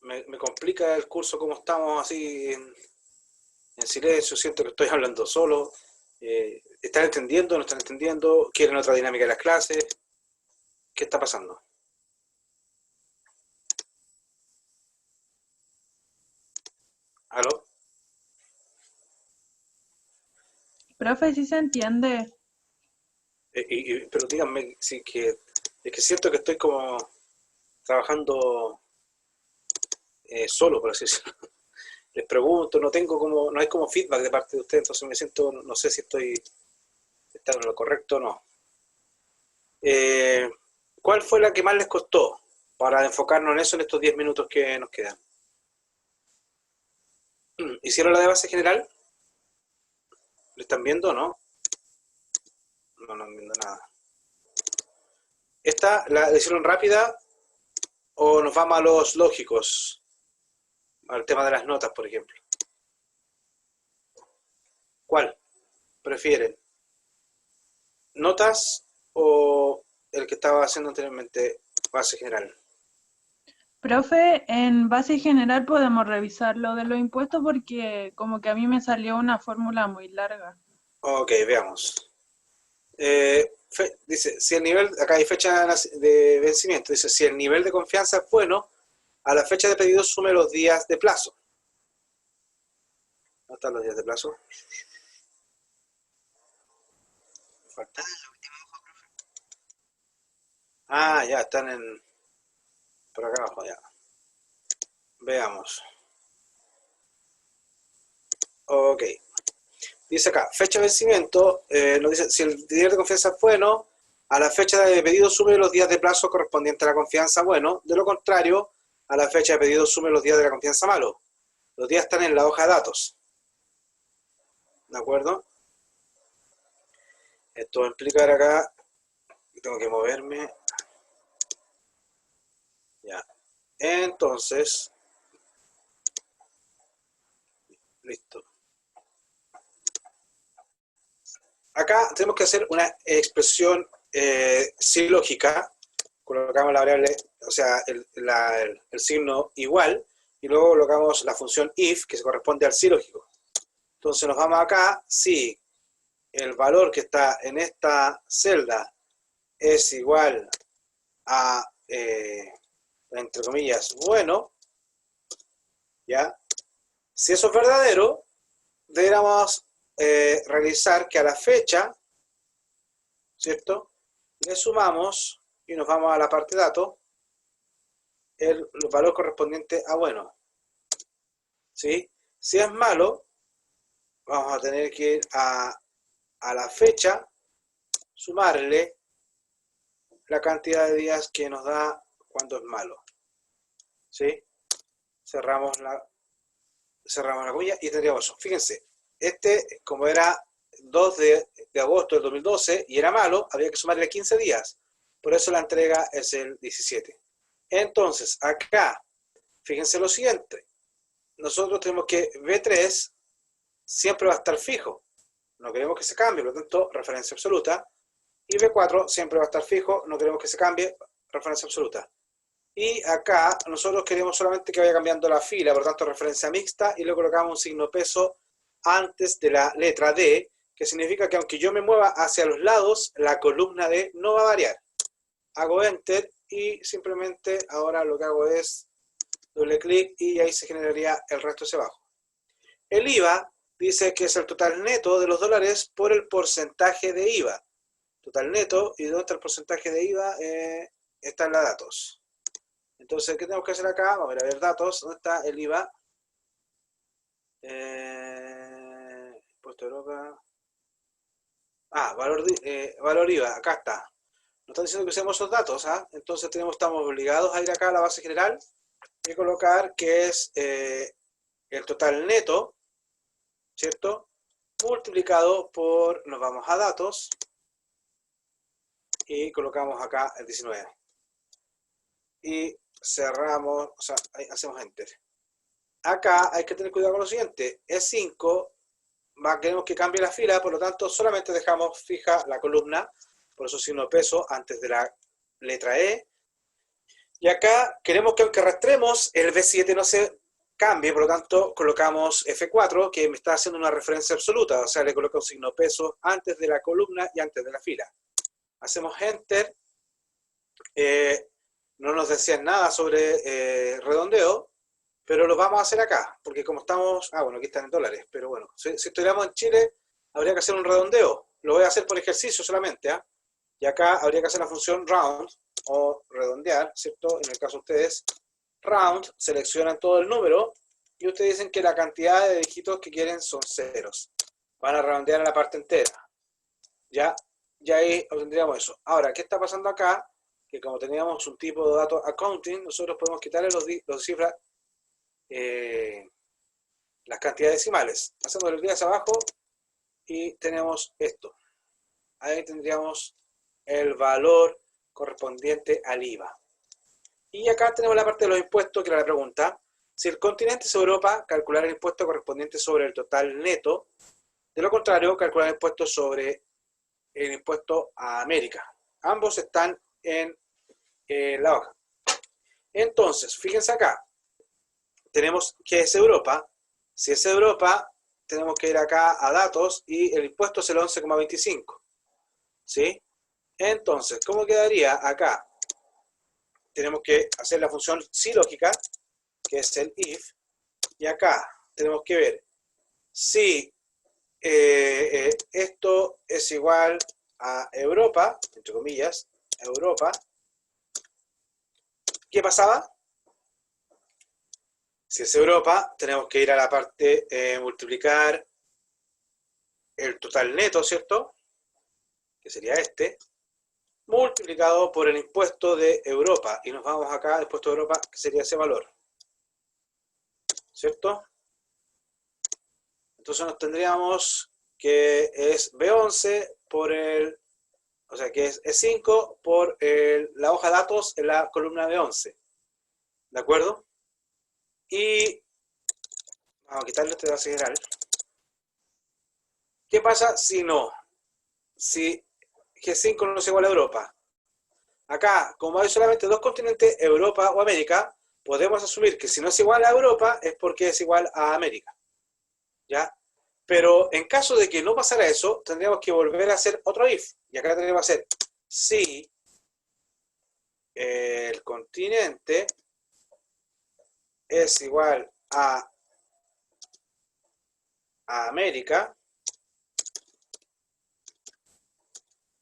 Me complica el curso como estamos así en silencio, siento que estoy hablando solo. ¿Están entendiendo? ¿No están entendiendo? ¿Quieren otra dinámica de las clases? ¿Qué está pasando? ¿Aló? Profe, sí se entiende. Pero díganme, sí, es que siento que estoy como trabajando solo, por así decirlo. Les pregunto, no hay como feedback de parte de ustedes, entonces me siento, no sé si está en lo correcto o no. ¿Cuál fue la que más les costó para enfocarnos en eso en estos 10 minutos que nos quedan? ¿Hicieron la de base general? ¿Lo están viendo o no? No están viendo nada. ¿Esta la hicieron rápida o nos vamos a los lógicos? Al tema de las notas, por ejemplo. ¿Cuál prefieren? ¿Notas o el que estaba haciendo anteriormente, base general? Profe, en base general podemos revisar lo de los impuestos porque como que a mí me salió una fórmula muy larga. Ok, veamos. Dice, si el nivel, acá hay fecha de vencimiento, dice, si el nivel de confianza es bueno, a la fecha de pedido sume los días de plazo. ¿Dónde están los días de plazo? Falta. La última hoja, profe. Ya, están por acá abajo, ya. Veamos. Ok. Dice acá, fecha de vencimiento, nos dice, si el nivel de confianza es bueno, a la fecha de pedido sume los días de plazo correspondientes a la confianza bueno, de lo contrario, a la fecha de pedido sume los días de la confianza malo. Los días están en la hoja de datos. ¿De acuerdo? Esto va a implicar acá que tengo que moverme. Ya. Entonces, listo. Acá tenemos que hacer una expresión silógica. Colocamos la variable, o sea, el signo igual, y luego colocamos la función if, que se corresponde al silógico. Entonces nos vamos acá, si el valor que está en esta celda es igual a, entre comillas, bueno, ¿ya? Si eso es verdadero, deberíamos realizar que a la fecha ¿cierto? Le sumamos y nos vamos a la parte de datos, el valor correspondiente a bueno. ¿Sí? Si es malo, vamos a tener que ir a la fecha, sumarle la cantidad de días que nos da cuando es malo. ¿Sí? Cerramos la comilla y tendríamos eso. Fíjense, como era 2 de agosto del 2012 y era malo, había que sumarle 15 días. Por eso la entrega es el 17. Entonces, acá, fíjense lo siguiente. Nosotros tenemos que B3 siempre va a estar fijo. No queremos que se cambie, por lo tanto, referencia absoluta. Y B4 siempre va a estar fijo, no queremos que se cambie, referencia absoluta. Y acá nosotros queremos solamente que vaya cambiando la fila, por lo tanto, referencia mixta, y le colocamos un signo peso antes de la letra D, que significa que aunque yo me mueva hacia los lados, la columna D no va a variar. Hago Enter y simplemente ahora lo que hago es doble clic y ahí se generaría el resto hacia abajo. El IVA dice que es el total neto de los dólares por el porcentaje de IVA. Total neto, ¿y dónde está el porcentaje de IVA? Está en la datos. Entonces, ¿qué tenemos que hacer acá? Vamos a ver datos. ¿Dónde está el IVA? Impuesto Europa. Valor IVA, acá está. Nos están diciendo que usemos esos datos, ¿ah? Entonces estamos obligados a ir acá a la base general y colocar que es el total neto, ¿cierto? Multiplicado por, nos vamos a datos y colocamos acá el 19. Y cerramos, o sea, ahí hacemos Enter. Acá hay que tener cuidado con lo siguiente. E5, queremos que cambie la fila, por lo tanto solamente dejamos fija la columna, por eso signo peso antes de la letra E. Y acá queremos que aunque arrastremos, el B7 no se cambie, por lo tanto colocamos F4, que me está haciendo una referencia absoluta, o sea, le coloco un signo peso antes de la columna y antes de la fila. Hacemos Enter. No nos decían nada sobre redondeo, pero lo vamos a hacer acá, porque como estamos, bueno, aquí están en dólares, pero bueno, si estuviéramos en Chile, habría que hacer un redondeo. Lo voy a hacer por ejercicio solamente, ¿ah? Y acá habría que hacer la función round, o redondear, ¿cierto? En el caso de ustedes, round, seleccionan todo el número, y ustedes dicen que la cantidad de dígitos que quieren son ceros. Van a redondear en la parte entera. Ya ahí obtendríamos eso. Ahora, ¿qué está pasando acá? Que como teníamos un tipo de dato accounting, nosotros podemos quitarle los cifras, las cantidades decimales. Hacemos el día hacia abajo y tenemos esto. Ahí tendríamos el valor correspondiente al IVA. Y acá tenemos la parte de los impuestos, que era la pregunta. Si el continente es Europa, calcular el impuesto correspondiente sobre el total neto. De lo contrario, calcular el impuesto sobre el impuesto a América. Ambos están en la hoja. Entonces, fíjense acá. Tenemos que es Europa. Si es Europa, tenemos que ir acá a datos y el impuesto es el 11,25. ¿Sí? Entonces, ¿cómo quedaría acá? Tenemos que hacer la función silógica, que es el if, y acá tenemos que ver si esto es igual a Europa, entre comillas, Europa. ¿Qué pasaba? Si es Europa, tenemos que ir a la parte multiplicar el total neto, ¿cierto? Que sería este, multiplicado por el impuesto de Europa. Y nos vamos acá al impuesto de Europa, que sería ese valor. ¿Cierto? Entonces nos tendríamos que es B11 por el, o sea que es E5 por la hoja de datos en la columna B11. ¿De acuerdo? Y vamos a quitarle este base general. ¿Qué pasa si no? Si G5 no es igual a Europa. Acá, como hay solamente dos continentes, Europa o América, podemos asumir que si no es igual a Europa es porque es igual a América. ¿Ya? Pero en caso de que no pasara eso, tendríamos que volver a hacer otro if. Y acá tendríamos que hacer si el continente es igual a América,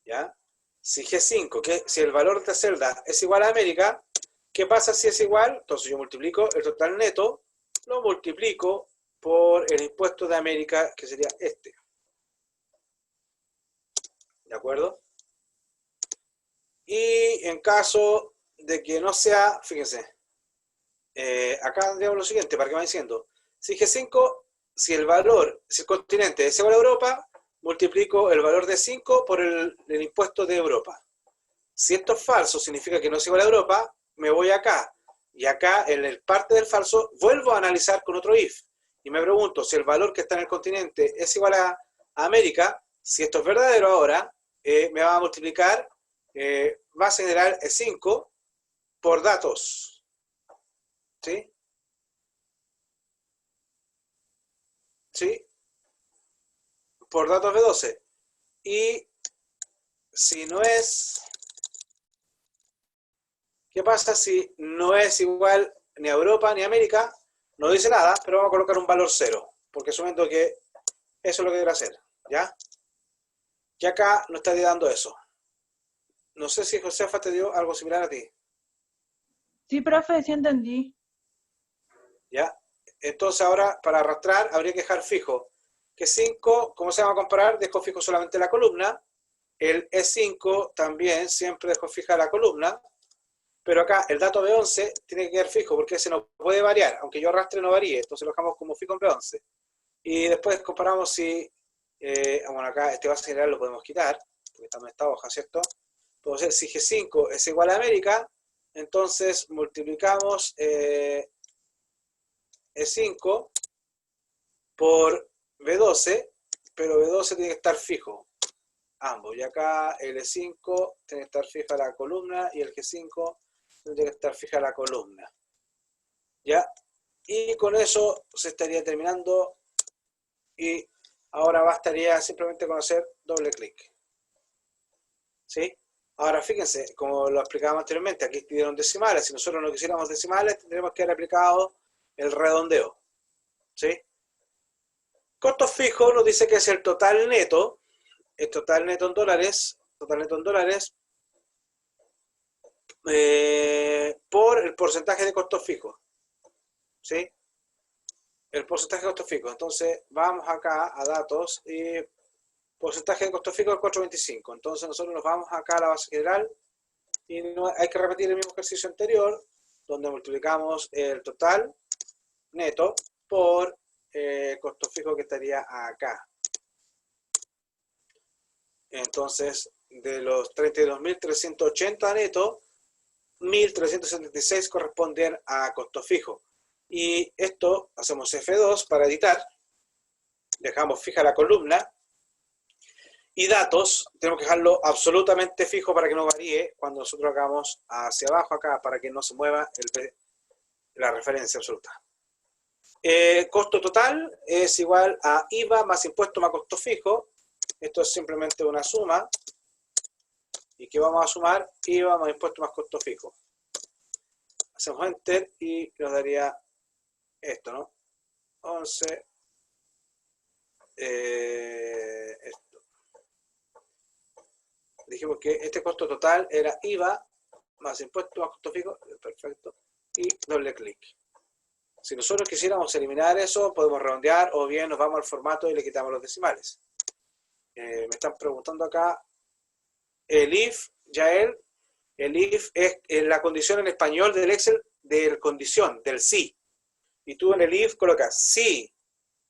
¿ya? Si G5, si el valor de esta celda es igual a América, ¿qué pasa si es igual? Entonces yo multiplico el total neto, lo multiplico por el impuesto de América, que sería este. ¿De acuerdo? Y en caso de que no sea, fíjense, acá tendríamos lo siguiente, para que vayan diciendo. Si G5, si el continente es igual a Europa, multiplico el valor de 5 por el impuesto de Europa. Si esto es falso, significa que no es igual a Europa, me voy acá. Y acá, en el parte del falso, vuelvo a analizar con otro if. Y me pregunto, si el valor que está en el continente es igual a América, si esto es verdadero ahora, me va a multiplicar, va a generar 5 por datos. ¿Sí? ¿Sí? Por datos B12. Y si no es... ¿Qué pasa si no es igual ni a Europa ni a América? No dice nada, pero vamos a colocar un valor 0, porque asumiendo que eso es lo que quiero hacer, ¿ya? Y acá no está dando eso. No sé si Josefa te dio algo similar a ti, Sí, profe, sí entendí. ¿ya? Entonces ahora, para arrastrar, habría que dejar fijo que 5, ¿cómo se va a comparar? Dejo fijo solamente la columna. El E5 también siempre dejo fija la columna. Pero acá el dato B11 tiene que quedar fijo porque ese no puede variar, aunque yo arrastre no varíe, entonces lo dejamos como fijo en B11. Y después comparamos si, bueno, acá este base general lo podemos quitar, porque está en esta hoja, ¿cierto? Entonces, si G5 es igual a América, entonces multiplicamos E5 por B12, pero B12 tiene que estar fijo, ambos. Y acá el E5 tiene que estar fija la columna y el G5 tendría que estar fija la columna. ¿Ya? Y con eso se estaría terminando y ahora bastaría simplemente con hacer doble clic. ¿Sí? Ahora fíjense, como lo explicábamos anteriormente, aquí pidieron decimales. Si nosotros no quisiéramos decimales, tendríamos que haber aplicado el redondeo. ¿Sí? Costos fijos nos dice que es el total neto en dólares, por el porcentaje de costos fijos. ¿Sí? El porcentaje de costos fijos. Entonces, vamos acá a datos y porcentaje de costos fijos es 4.25. Entonces, nosotros nos vamos acá a la base general y hay que repetir el mismo ejercicio anterior, donde multiplicamos el total neto por costo fijo que estaría acá. Entonces, de los 32.380 neto, 1.376 corresponden a costo fijo. Y esto, hacemos F2 para editar, dejamos fija la columna, y datos, tenemos que dejarlo absolutamente fijo para que no varíe cuando nosotros hagamos hacia abajo acá, para que no se mueva la referencia absoluta. Costo total es igual a IVA más impuesto más costo fijo. Esto es simplemente una suma. ¿Y qué vamos a sumar? IVA más impuesto más costo fijo. Hacemos Enter y nos daría esto, ¿no? 11. Esto. Dijimos que este costo total era IVA más impuesto más costo fijo. Perfecto. Y doble clic. Si nosotros quisiéramos eliminar eso, podemos redondear o bien nos vamos al formato y le quitamos los decimales. Me están preguntando acá, el if, Yael, el if es la condición en español del Excel del condición, del sí. Y tú en el if colocas sí.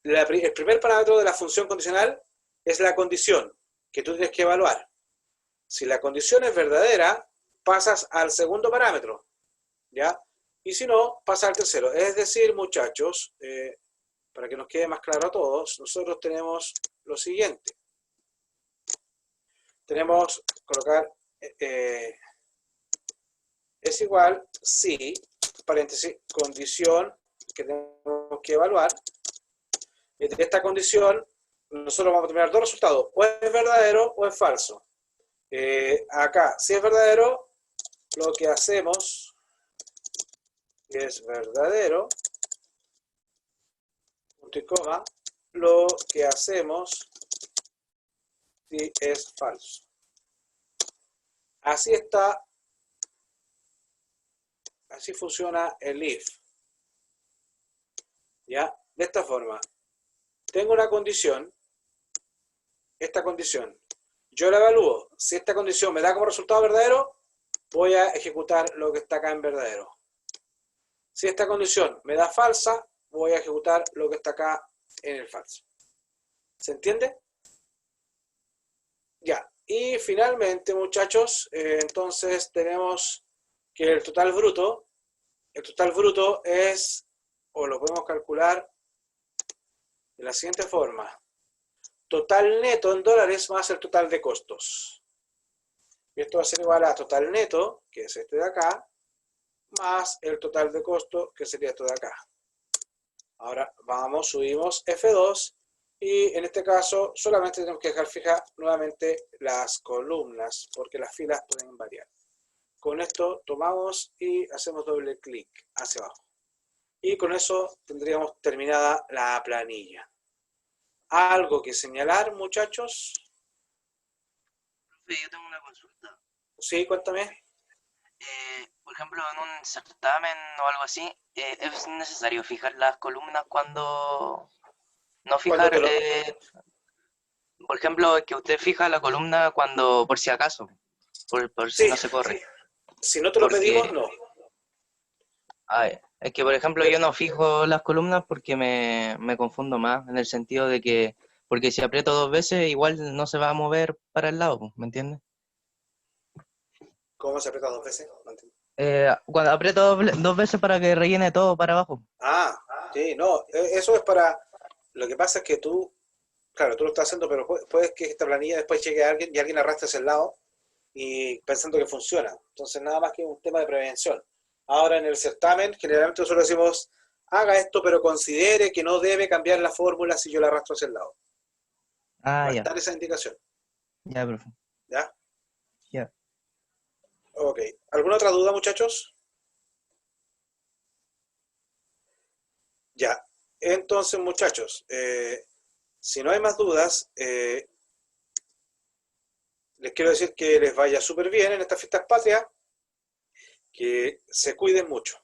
El primer parámetro de la función condicional es la condición que tú tienes que evaluar. Si la condición es verdadera, pasas al segundo parámetro, ¿ya? Y si no, pasa al tercero. Es decir, muchachos, para que nos quede más claro a todos, nosotros tenemos lo siguiente. Tenemos, colocar, es igual, si, paréntesis, condición que tenemos que evaluar. De esta condición, nosotros vamos a tener dos resultados. O es verdadero o es falso. Acá, si es verdadero, lo que hacemos es verdadero, punto y coma, lo que hacemos si es falso. Así está, así funciona el if. ¿Ya? De esta forma. Tengo una condición, esta condición. Yo la evalúo. Si esta condición me da como resultado verdadero, voy a ejecutar lo que está acá en verdadero. Si esta condición me da falsa, voy a ejecutar lo que está acá en el falso. ¿Se entiende? Ya. Y finalmente, muchachos, entonces tenemos que el total bruto es, o lo podemos calcular de la siguiente forma. Total neto en dólares más el total de costos. Y esto va a ser igual a total neto, que es este de acá, más el total de costo, que sería esto de acá. Ahora vamos, subimos F2, y en este caso solamente tenemos que dejar fija nuevamente las columnas, porque las filas pueden variar. Con esto tomamos y hacemos doble clic hacia abajo. Y con eso tendríamos terminada la planilla. ¿Algo que señalar, muchachos? Profe, yo tengo una consulta. Sí, cuéntame. Por ejemplo, en un certamen o algo así, ¿es necesario fijar las columnas cuando... No Cuando fijar, te lo- por ejemplo, que usted fija la columna cuando, por si acaso, por si Sí, no se corre. si no te lo Porque, pedimos, no. es que, por ejemplo, yo no fijo las columnas porque me confundo más, en el sentido de que, porque si aprieto 2 veces, igual no se va a mover para el lado, pues, ¿me entiendes? ¿Cómo se aprieta 2 veces? No entiendo. Cuando aprieto 2 veces para que rellene todo para abajo. Ah, sí, no, eso es para... Lo que pasa es que tú, claro, tú lo estás haciendo, pero puedes que esta planilla después llegue a alguien y alguien arrastre hacia el lado y pensando que funciona. Entonces, nada más que un tema de prevención. Ahora, en el certamen, generalmente nosotros decimos, haga esto, pero considere que no debe cambiar la fórmula si yo la arrastro hacia el lado. Va Ah, a ya, estar esa indicación, ya, profe. ¿ya? Ya. Ok. ¿Alguna otra duda, muchachos? Ya. Entonces, muchachos, si no hay más dudas, les quiero decir que les vaya súper bien en estas fiestas patrias, que se cuiden mucho.